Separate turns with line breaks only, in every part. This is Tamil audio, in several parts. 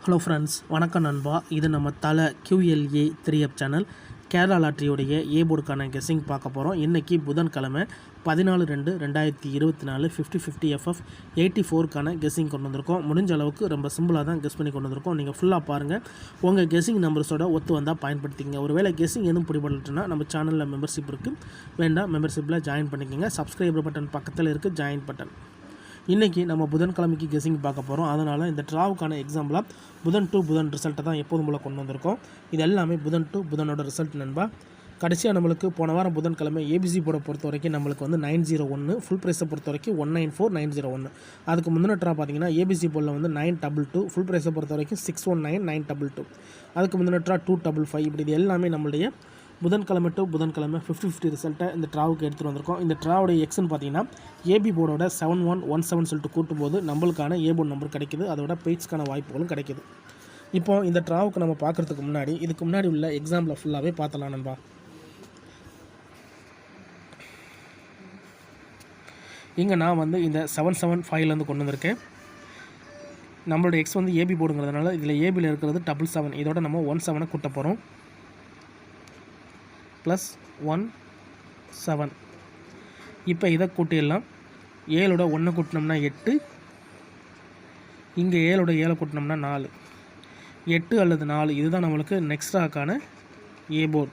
ஹலோ ஃப்ரெண்ட்ஸ், வணக்கம் நண்பா. இது நம்ம தலை QLA 3F சேனல் கேரளா லாட்ரியோடைய ஏ போர்டுக்கான கெஸ்ஸிங் பார்க்க போகிறோம். இன்றைக்கி புதன்கிழமை 14/2/2024 50/50 FF 84க்கான கெஸ்ஸிங் கொண்டு வந்திருக்கோம். முடிஞ்ச அளவுக்கு ரொம்ப சிம்பிளாக தான் கெஸ் பண்ணி கொண்டு வந்திருக்கோம். நீங்கள் ஃபுல்லாக பாருங்கள். உங்கள் கெஸ்ஸிங் நம்பர்ஸோட ஒத்து வந்தால் பயன்படுத்திங்க. ஒருவேளை கெஸ்ஸிங் எதுவும் பிடிபடலன்னா நம்ம சேனலில் மெம்பர்ஷிப் இருக்குது, வேண்டாம் மெம்பர்ஷிப்பில் ஜாயின் பண்ணிக்கோங்க. சப்ஸ்கிரைபர் பட்டன் பக்கத்தில் இருக்குது, ஜாயின் பட்டன். இன்றைக்கி நம்ம புதன்கிழமைக்கு கெஸ்ஸிங் பார்க்க போகிறோம். அதனால் இந்த ட்ராவுக்கான எக்ஸாம்பிளாக புதன் டு புதன் ரிசல்ட்டை தான் எப்போதும் போல் கொண்டு வந்திருக்கோம். இது எல்லாமே புதன் டு புதனோட ரிசல்ட் நண்பா. கடைசியாக நம்மளுக்கு போன வாரம் புதன்கிழமை ஏபிசி போர்டை பொறுத்த வரைக்கும் நம்மளுக்கு வந்து 901, ஃபுல் ப்ரைஸை பொறுத்த வரைக்கும் 194,901. அதுக்கு முந்தின ட்ரா பார்த்தீங்கன்னா ஏபிசி போர்டில் வந்து 922, ஃபுல் ப்ரைஸை பொறுத்த வரைக்கும் 619,922. அதுக்கு முந்தின ட்ரா 255. இப்படி இது எல்லாமே நம்மளுடைய புதன்கிழமை டு புதன்கிழமை 50/50 ரிசல்ட்டை இந்த ட்ராவுக்கு எடுத்துகிட்டு வந்திருக்கோம். இந்த ட்ராவுடைய எக்ஸ்ன்னு பார்த்தீங்கன்னா ஏபி போர்டோட 7117 சொல்லிட்டு கூட்டும்போது நம்மளுக்கான ஏ போர்டு நம்பர் கிடைக்கிது. அதோட பேஜ்க்கான வாய்ப்புகளும் கிடைக்கிது. இப்போ இந்த ட்ராவுக்கு நம்ம பார்க்குறதுக்கு முன்னாடி இதுக்கு முன்னாடி உள்ள எக்ஸாம்பிள் ஃபுல்லாகவே பார்த்தலாம் நண்பா. இங்கே நான் வந்து இந்த 775லேருந்து கொண்டு வந்திருக்கேன். நம்மளோட எக்ஸ் வந்து ஏபி போர்டுங்கிறதுனால இதில் ஏபியில் இருக்கிறது 77. இதோட நம்ம 17 கூட்ட போகிறோம். +17. இப்போ இதை கூட்டிடலாம். 7ஓட 1 கூட்டினோம்னா 8, இங்கே 7ஓட 7 கூட்டினோம்னா 4. 8 அல்லது 4 இதுதான் நம்மளுக்கு நெக்ஸ்ட் ராக்கான ஏ போர்டு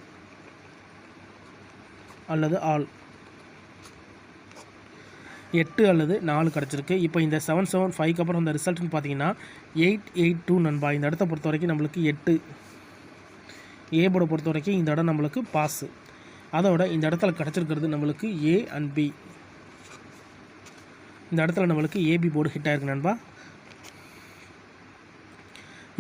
அல்லது ஆல். 8 அல்லது 4 கிடச்சிருக்கு. இப்போ இந்த 775க்கு அப்புறம் இந்த ரிசல்ட்னு பார்த்தீங்கன்னா 882 நண்பா. இந்த இடத்த பொறுத்த வரைக்கும் நம்மளுக்கு 8 ஏ போர்டை பொறுத்த வரைக்கும் இந்த இடம் நம்மளுக்கு பாஸு. அதோட இந்த இடத்துல கிடச்சிருக்கிறது நம்மளுக்கு ஏ அண்ட் பி. இந்த இடத்துல நம்மளுக்கு ஏபி போர்டு ஹிட் ஆகிருக்கு நண்பா.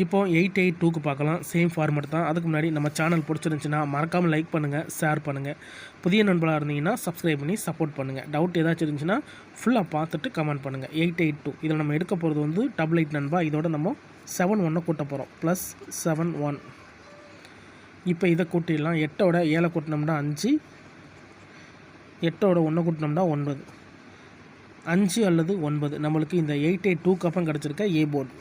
இப்போது 882க்கு பார்க்கலாம். சேம் ஃபார்மேட் தான். அதுக்கு முன்னாடி நம்ம சேனல் பிடிச்சிருந்துச்சின்னா மறக்காமல் லைக் பண்ணுங்கள், ஷேர் பண்ணுங்கள். புதிய நண்பர்களாக இருந்தீங்கன்னா சப்ஸ்கிரைப் பண்ணி சப்போர்ட் பண்ணுங்கள். டவுட் ஏதாச்சும் இருந்துச்சுன்னா ஃபுல்லாக பார்த்துட்டு கமெண்ட் பண்ணுங்கள். 882 இதில் நம்ம எடுக்க போகிறது வந்து 88 நண்பா. இதோட நம்ம 71 கூட்ட போகிறோம். +71. இப்போ இதை கூட்டிடலாம். 8ஓட 7 கூட்டினோம்னா 5, 8ஓட 1 கூட்டினோம்னா 9. 5 அல்லது 9 நம்மளுக்கு இந்த 882க்கு அப்புறம் கிடச்சிருக்க ஏ போர்டு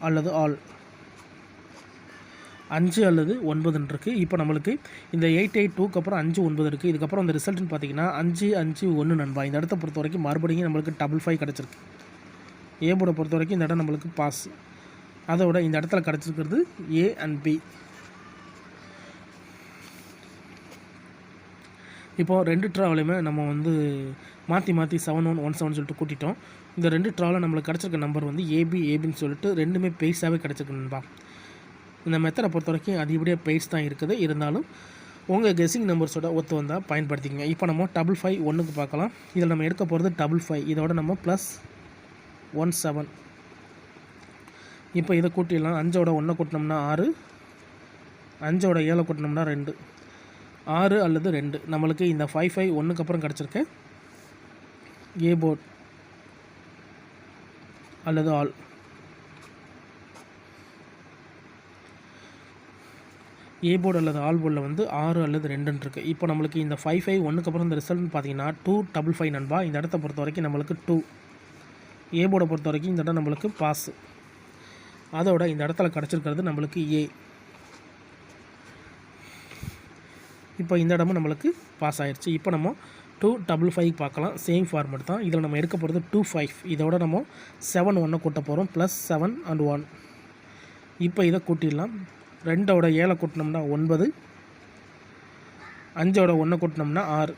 அல்லது ஆல். 5 அல்லது 9 இருக்குது. இப்போ நம்மளுக்கு இந்த 882க்கு அப்புறம் 5, 9 இருக்குது. இதுக்கப்புறம் இந்த ரிசல்ட்னு பார்த்தீங்கன்னா 5, 5, 1 நண்பா. இந்த இடத்த பொறுத்த வரைக்கும் மறுபடியும் நம்மளுக்கு 55 கிடச்சிருக்கு. ஏ போர்டை பொறுத்த வரைக்கும் இந்த இடம் நம்மளுக்கு பாஸ். அதோட இந்த இடத்துல கிடச்சிருக்கிறது ஏ அண்ட் பி. இப்போது 2 ட்ராவிலையுமே நம்ம வந்து மாற்றி 7117 சொல்லிட்டு கூட்டிட்டோம். இந்த 2 ட்ராவில் நம்மளுக்கு கிடச்சிருக்க நம்பர் வந்து ஏபின்னு சொல்லிட்டு ரெண்டுமே பெய்ஸாகவே கிடச்சிருக்கு நண்பா. இந்த மெத்தடை பொறுத்த வரைக்கும் அதிகப்படியாக பெய்ஸ் தான் இருக்குது. இருந்தாலும் உங்கள் கெஸ்ஸிங் நம்பர்ஸோட ஒத்து வந்தால் பயன்படுத்திக்கங்க. இப்போ நம்ம 551க்கு பார்க்கலாம். இதில் நம்ம எடுக்க போகிறது 55. இதோட நம்ம +17. இப்போ இதை கூட்டிடலாம். 5ஓட 1 கூட்டினோம்னா 6, 5ஓட 7 கூட்டினோம்னா 2. 6 அல்லது 2 நம்மளுக்கு இந்த 551க்கு அப்புறம் கிடச்சிருக்க ஏ போர்டு அல்லது ஆல். ஏ போர்டு அல்லது ஆல் போர்டில் வந்து 6 அல்லது 2 இருக்குது. இப்போ நம்மளுக்கு இந்த 551க்கு அப்புறம் இந்த ரிசல்ட்னு பார்த்தீங்கன்னா 255 நண்பா. இந்த இடத்த பொறுத்த வரைக்கும் நம்மளுக்கு 2. ஏ போர்டை பொறுத்த வரைக்கும் இந்த இடம் நம்மளுக்கு பாஸு. அதோட இந்த இடத்துல கிடச்சிருக்கிறது நம்மளுக்கு ஏ. இப்போ இந்த இடமும் நம்மளுக்கு பாஸ் ஆகிடுச்சு. இப்போ நம்ம 255 பார்க்கலாம். சேம் ஃபார்மேட் தான். இதில் நம்ம எடுக்க போகிறது 25. இதோட நம்ம 71 கூட்ட போகிறோம். +7 and 1. இப்போ இதை கூட்டிடலாம். 2ஓட 7 கூட்டினோம்னா 9, 5ஓட 1 கூட்டினோம்னா 6.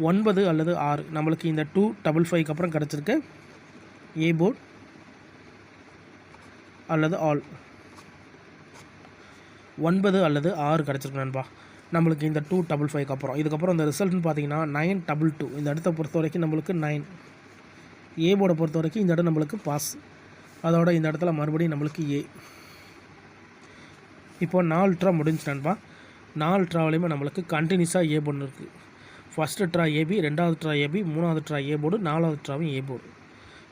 9 அல்லது 6 நம்மளுக்கு இந்த 255க்கு அப்புறம் கிடச்சிருக்க ஏ போர்டு அல்லது ஆல். 9 அல்லது 6 கிடச்சிருக்கு நண்பா நம்மளுக்கு இந்த 255க்கு அப்புறம். இதுக்கப்புறம் இந்த ரிசல்ட்னு பார்த்தீங்கன்னா 922. இந்த இடத்த பொறுத்த வரைக்கும் நம்மளுக்கு 9. ஏ போர்டை பொறுத்த வரைக்கும் இந்த இடம் நம்மளுக்கு பாஸ். அதோட இந்த இடத்துல மறுபடியும் நம்மளுக்கு ஏ. இப்போது 4 ட்ரா முடிஞ்சு நண்பா. 4 ட்ராவிலையுமே நம்மளுக்கு கண்டினியூஸாக ஏ போர்டு இருக்குது. ஃபஸ்ட்டு ட்ரா ஏபி, 2வது ட்ரா ஏபி, 3வது ட்ரா ஏ போர்டு, 4வது ட்ராவும் ஏ போர்டு.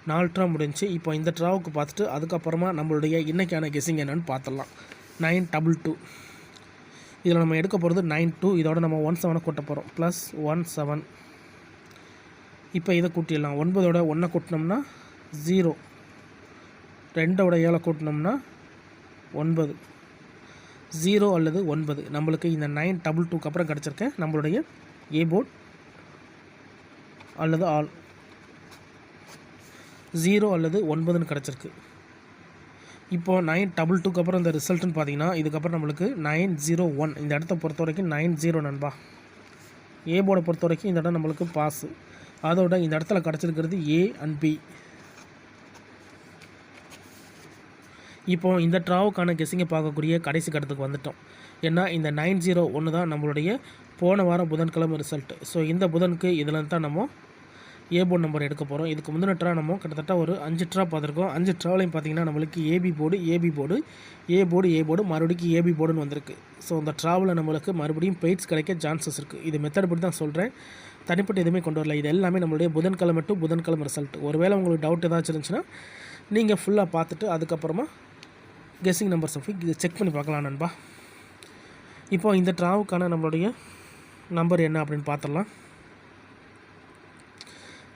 4 ட்ரா முடிஞ்சு. இப்போ இந்த ட்ராவுக்கு பார்த்துட்டு அதுக்கப்புறமா நம்மளுடைய இன்றைக்கான கெஸ்ஸிங் என்னென்னு பார்த்துடலாம். 922 இதில் நம்ம எடுக்க போகிறது 92. இதோட நம்ம 17 கூட்ட போகிறோம். +17. இப்போ இதை கூட்டிடலாம். 9ஓட 1 கூட்டினோம்னா 0 2ஓட 7 கூட்டினோம்னா 9, 0 அல்லது 9 நம்மளுக்கு இந்த 922க்கு அப்புறம் கிடச்சிருக்க நம்மளுடைய ஏ போர்ட் அல்லது ஆல் 0 அல்லது 9ன்னு கிடச்சிருக்கு. இப்போது 922க்கு அப்புறம் இந்த ரிசல்ட்டுன்னு பார்த்தீங்கன்னா இதுக்கப்புறம் நம்மளுக்கு 901 இந்த இடத்த பொறுத்த வரைக்கும் 90 நண்பா. ஏ போர்டை பொறுத்த வரைக்கும் இந்த இடம் நம்மளுக்கு பாஸு. அதோட இந்த இடத்துல கிடச்சிருக்கிறது ஏ அண்ட் பி. இப்போது இந்த ட்ராவுக்கான கெஸ்ஸிங்கை பார்க்கக்கூடிய கடைசி கட்டத்துக்கு வந்துட்டோம். ஏன்னா இந்த 901 தான் நம்மளுடைய போன வாரம் புதன்கிழமை ரிசல்ட்டு. ஸோ இந்த புதனுக்கு இதில் தான் நம்ம ஏ போர்டு நம்பர் எடுக்க போகிறோம். இதுக்கு முந்தின ட்ரா நம்ம கிட்டத்தட்ட ஒரு 5 ட்ரா பார்த்துருக்கோம். 5 ட்ராவிலையும் பார்த்திங்கன்னா நம்மளுக்கு ஏபி போர்டு ஏ போர்டு மறுபடியும் ஏபி போர்டுன்னு வந்திருக்கு. ஸோ அந்த ட்ராவில் நம்மளுக்கு மறுபடியும் பெய்ட்ஸ் கிடைக்க சான்சஸ் இருக்குது. இது மெத்தட் படி தான் சொல்கிறேன், தனிப்பட்டு எதுவுமே கொண்டு வரல. இது எல்லாமே நம்மளுடைய புதன்கிழமை டு புதன்கிழமை ரிசல்ட். ஒருவேளை உங்களுக்கு டவுட் ஏதாச்சும் இருந்துச்சுன்னா நீங்கள் ஃபுல்லாக பார்த்துட்டு அதுக்கப்புறமா கெஸ்ஸிங் நம்பர்ஸ் இதை செக் பண்ணி பார்க்கலாம் நண்பா. இப்போ இந்த ட்ராவுக்கான நம்மளுடைய நம்பர் என்ன அப்படின்னு பார்த்துடலாம்.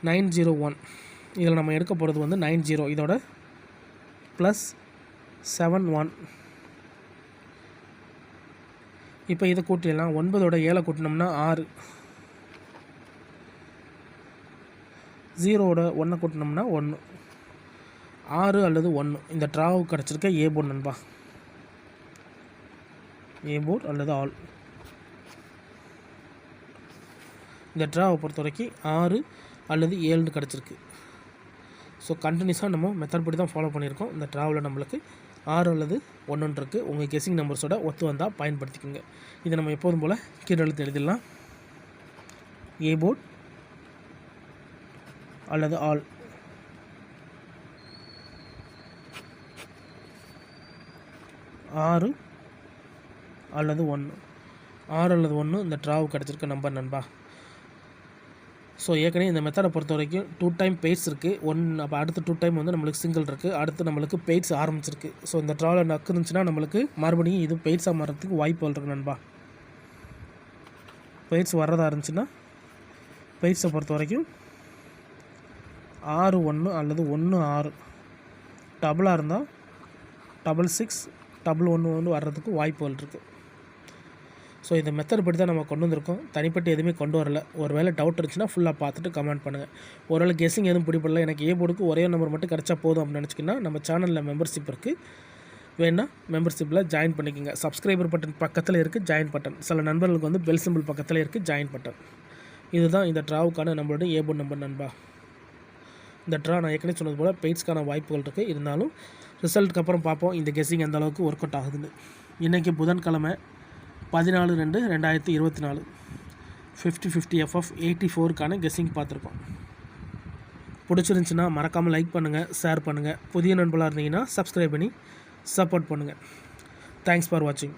901 இதில் நம்ம எடுக்க போகிறது வந்து 90, இதோட +71. இப்போ இதை கூட்டிடலாம். 9ஓட 7 கூட்டினோம்னா 6, 0ஓட 1 கூட்டினோம்னா 1, 6 அல்லது 1 இந்த ட்ராவுக்கு கிடச்சிருக்க ஏ போர்டு நண்பா. ஏ போர்டு அல்லது ஆல். இந்த ட்ராவை பொறுத்த வரைக்கும் 6 அல்லது 7 கிடச்சிருக்கு. ஸோ கண்டினியூஸாக நம்ம மெத்தட் படி தான் ஃபாலோ பண்ணியிருக்கோம். இந்த ட்ராவில் நம்மளுக்கு 6 அல்லது 1 இருக்குது. உங்கள் கெஸ்ஸிங் நம்பர்ஸோட ஒத்து வந்தால் பயன்படுத்திக்கோங்க. இதை நம்ம எப்போதும் போல் கீழே எழுத்து எழுதிடலாம். ஏ போர்டு அல்லது ஆல். ஆறு அல்லது 1 இந்த ட்ராவு கிடச்சிருக்க நம்பர் நண்பா. ஸோ ஏற்கனவே இந்த மெத்தடை பொறுத்த வரைக்கும் 2 டைம் பெய்ட்ஸ் இருக்குது. அப்போ அடுத்து 2 டைம் வந்து நம்மளுக்கு சிங்கிள் இருக்குது. அடுத்து நம்மளுக்கு பெய்ட்ஸ் ஆரம்பிச்சிருக்கு. ஸோ இந்த ட்ராவில் நக்கு இருந்துச்சுன்னா நம்மளுக்கு மறுபடியும் இது பெய்ட்ஸாக மாறதுக்கு வாய்ப்புகள் இருக்குது நண்பா. பெய்ட்ஸ் வர்றதா இருந்துச்சுன்னா பெய்ட்ஸை பொறுத்த வரைக்கும் 6-1 அல்லது 1-6 டபுளாக இருந்தால் 66 11 வர்றதுக்கு வாய்ப்புகள் இருக்குது. ஸோ இந்த மெத்தட் படி தான் நம்ம கொண்டு வந்திருக்கோம். தனிப்பட்டு எதுவுமே கொண்டு வரல. ஒரு வேளை டவுட் இருந்துச்சுன்னா ஃபுல்லாக பார்த்துட்டு கமெண்ட் பண்ணுங்கள். ஒருவேளை கெஸ்ஸிங் எதுவும் பிடிப்படல, எனக்கு ஏ போர்டுக்கு ஒரே நம்பர் மட்டும் கிடச்சா போதும் அப்படின்னு நினச்சிக்கின்னா நம்ம சேனலில் மெம்பர்ஷிப் இருக்குது, வேணால் மெம்பர்ஷிப்பில் ஜாயின் பண்ணிக்கோங்க. சப்ஸ்கிரைபர் பட்டன் பக்கத்தில் இருக்குது ஜாயின் பட்டன். சில நண்பர்களுக்கு வந்து பெல் சிம்பிள் பக்கத்தில் இருக்குது ஜாயின் பட்டன். இதுதான் இந்த ட்ராவுக்கான நம்மளுடைய ஏ போர்டு நம்பர் நண்பா. இந்த ட்ரா நான் ஏற்கனவே சொன்னது போல் பெய்ட்ஸ்க்கான வாய்ப்புகள் இருக்குது. இருந்தாலும் ரிசல்ட்டுக்கு அப்புறம் பார்ப்போம் இந்த கெஸ்ஸிங் எந்த அளவுக்கு ஒர்க் அவுட் ஆகுதுன்னு. இன்றைக்கி புதன்கிழமை 14/2/2024 50/50 FF 84க்கான கெஸ்ஸிங் பார்த்துருக்கோம். பிடிச்சிருந்துச்சின்னா மறக்காமல் லைக் பண்ணுங்கள், ஷேர் பண்ணுங்கள். புதிய நண்பர்களாக இருந்தீங்கன்னா சப்ஸ்கிரைப் பண்ணி சப்போர்ட் பண்ணுங்கள். தேங்க்ஸ் ஃபார் வாட்சிங்.